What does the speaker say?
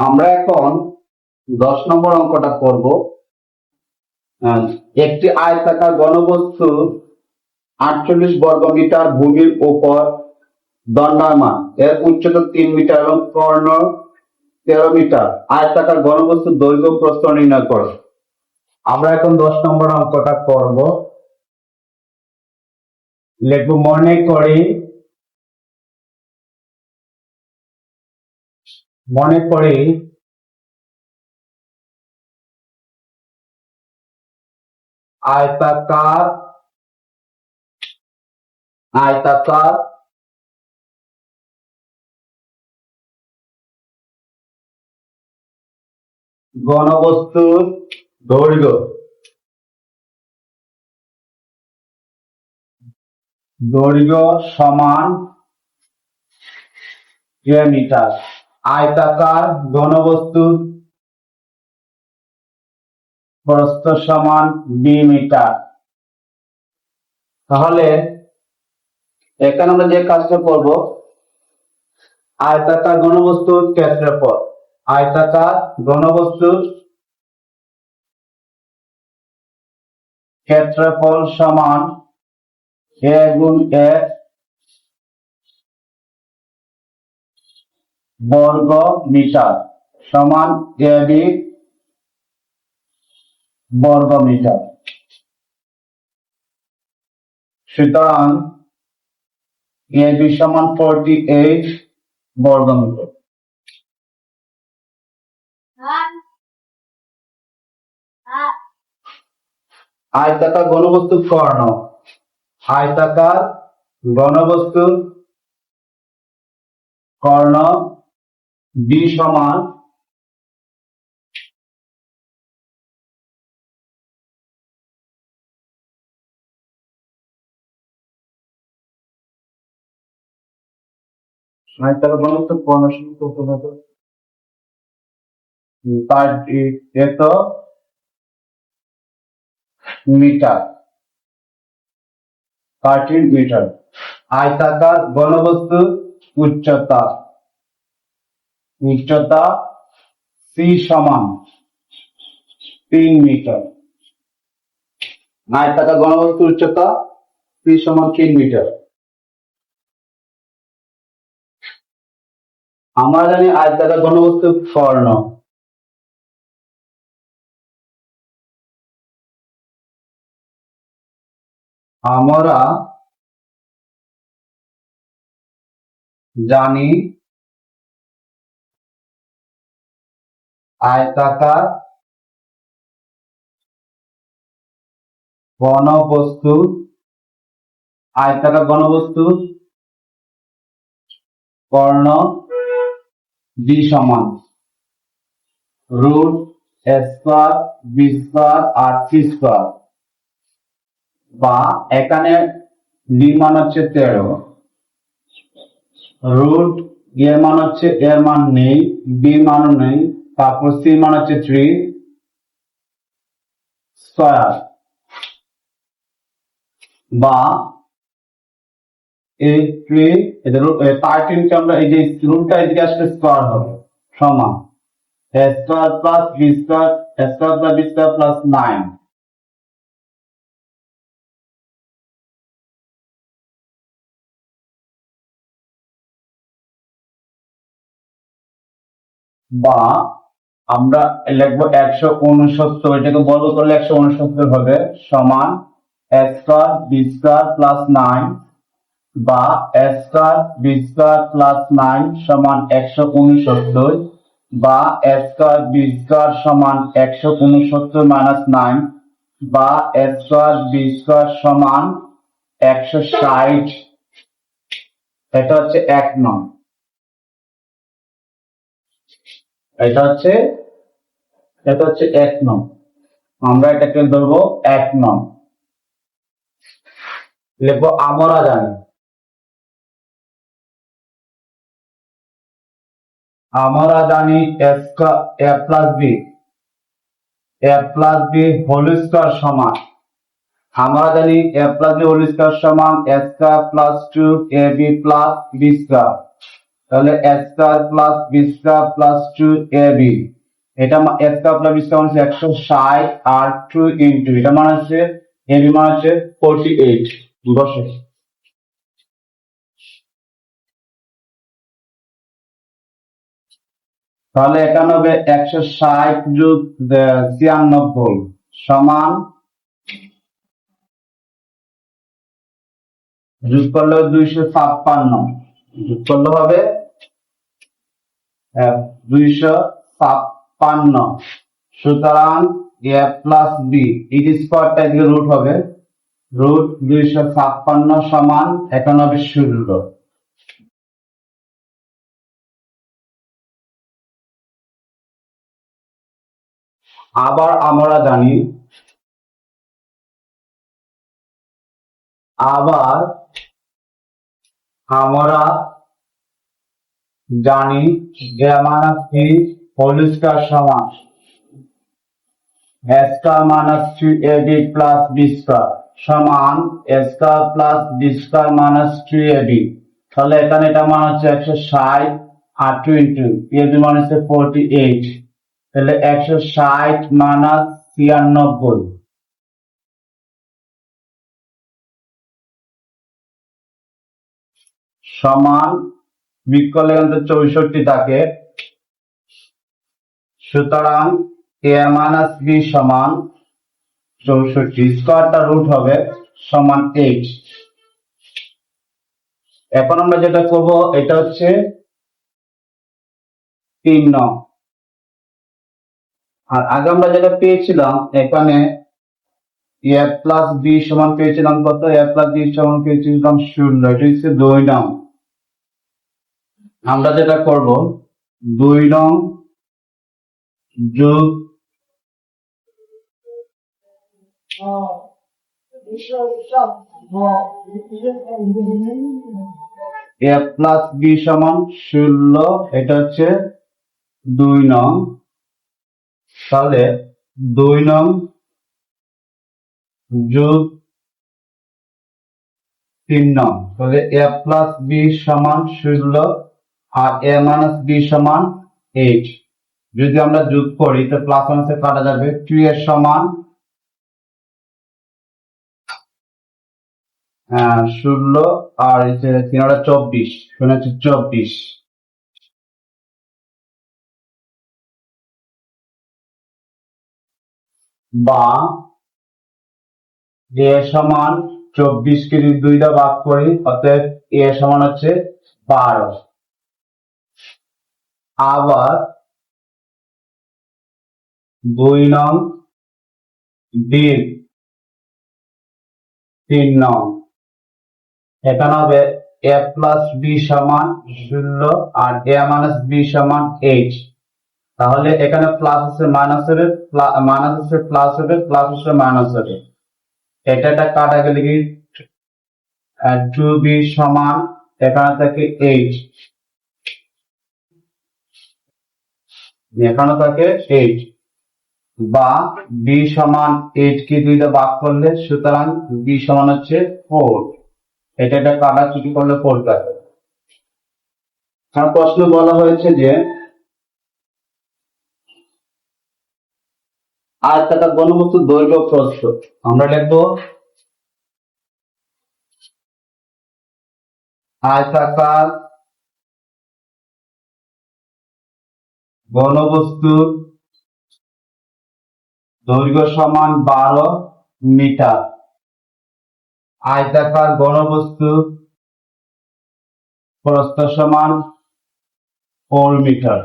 আমরা এখন 10 নম্বর অঙ্কটা করব। একটি আয়তাকার ঘনবস্তু 48 বর্গমিটার ভূমির উপর দণ্ডায়মান, এর উচ্চতা 3 মিটার এবং কর্ণ 13 মিটার। আয়তাকার ঘনবস্তুর দৈর্ঘ্য প্রস্থ নির্ণয় করো। আমরা এখন 10 নম্বর অঙ্কটা করব। লিখব মনে করি আয়তাকার ঘনবস্তুর দৈর্ঘ্য সমান a মিটার। আয়তাকার ঘনবস্তুর প্রস্থ সমান b মিটার। তাহলে এখানে আমরা যে কাজটা করব, আয়তাকার ঘনবস্তুর ক্ষেত্রফল সমান a গুণ a বর্গ মিটার সমান ab বর্গ মিটার। সুতরাং ab সমান 48 বর্গ মিটার। আয়তাকার ঘনবস্তুর কর্ণ b সমান আয়তাকার ঘনবস্তুর কর্ণ সমান কত হবে? এত মিটার, 13 মিটার। আয়তাকার ঘনবস্তুর উচ্চতা c সমান 3 মিটার। আয়তাকার ঘনবস্তুর উচ্চতা c সমান 3 মিটার। আমরা জানি আয়তাকার ঘনবস্তুর কর্ণ। আমরা জানি আয়তাকার ঘনবস্তুর কর্ণ b সমান √a² b² আর c², বা এখানে d মান হচ্ছে 13, রুট এর মান হচ্ছে, এর মান নেই, b মানও নেই, তারপর c মান হচ্ছে 3 স্কয়ার, বা এই 13 কে আমরা এই যে রুটটা এদিকে আসলে স্কয়ার হবে, সমান a² প্লাস b² প্লাস 9। বা আমরা লিখবো 169, এটাকে বর্গ করলে 169 হবে, সমান a² b² প্লাস 9, বা a² b² প্লাস 9 সমান 169, বা a² b² সমান 169 মাইনাস 9, বা a² b² সমান 160। এটা হচ্ছে 1 নং। এটা হচ্ছে 1 নং। আমরা এটাকে ধরবো 1 নং। লিখবো আমরা জানি a plus b whole square সমান, আমরা জানি a plus b whole square সমান a² plus 2ab plus b²। তাহলে a square plus b square plus 2ab, এটা a square plus b square মানে 160 আর 2 ইনটু এটা মানে হচ্ছে ab মানে হচ্ছে 48 বসে। তাহলে এখানে হবে 160 যোগ 96 সমান, যোগ করলে 256, যোগ করলে হবে 256। সুতরাং a প্লাস b এই স্কয়ারটা এদিকে রুট হবে, রুট 256 সমান এখন হবে 16। আবার আমরা জানি a minus b whole square সমান a square minus 2ab plus b square সমান a square plus b square minus 2ab। তাহলে এখানে এটা মান হচ্ছে 160 আর 2 ইনটু ab মান হচ্ছে 48, তাহলে 160 মাইনাস 96 সমান, বিকলে 64 থাকে। সুতরাং a মাইনাস b সমান 64, স্কয়ারটা রুট হবে সমান 8। এখন আমরা যেটা করব এটা হচ্ছে 3 নং। আর আগে আমরা যেটা পেয়েছিলাম এখানে a প্লাস b সমান পেয়েছিলাম কত, a প্লাস b সমান পেয়েছিলাম 0, এটা হচ্ছে 2 নং। আমরা যেটা করব 2 নং যোগ a প্লাস b সমান 16, এটা হচ্ছে 2 নং। তাহলে 2 নং যোগ 3 নং, তাহলে a প্লাস b সমান 16 আর a মাইনাস b সমান 8। যদি আমরা যোগ করি তো প্লাস মাইনাসে কাটা যাবে, 2 এর সমান 16 আর 3 24, 24 বা a সমান 24 কে যদি 2 দ্বারা ভাগ করি অতএব a সমান হচ্ছে 12। আবার 2 নং বিয়োগ 3 নং, এখানে হবে a প্লাস b সমান 16 আর a মাইনাস b সমান 8। তাহলে এখানে প্লাস আছে মাইনাস হবে, মাইনাস আছে প্লাস হবে, প্লাস আছে মাইনাস হবে, এটা কাটা গেলে কি 2b সমান এখানে থাকে 8, এখানে থাকে 8 বা b সমান 8 কে 2 দিয়ে ভাগ করলে সুতরাং b সমান হচ্ছে 4, এটা কাটা চুটি করলে 4 থাকে। আর প্রশ্ন বলা হয়েছে যে আয়তাকার ঘনবস্তুর দৈর্ঘ্য প্রস্থ, আমরা লিখবো আয়তাকার ঘনবস্তুর দৈর্ঘ্য সমান 12 মিটার, আয়তাকার ঘনবস্তুর প্রস্থ সমান 4 মিটার।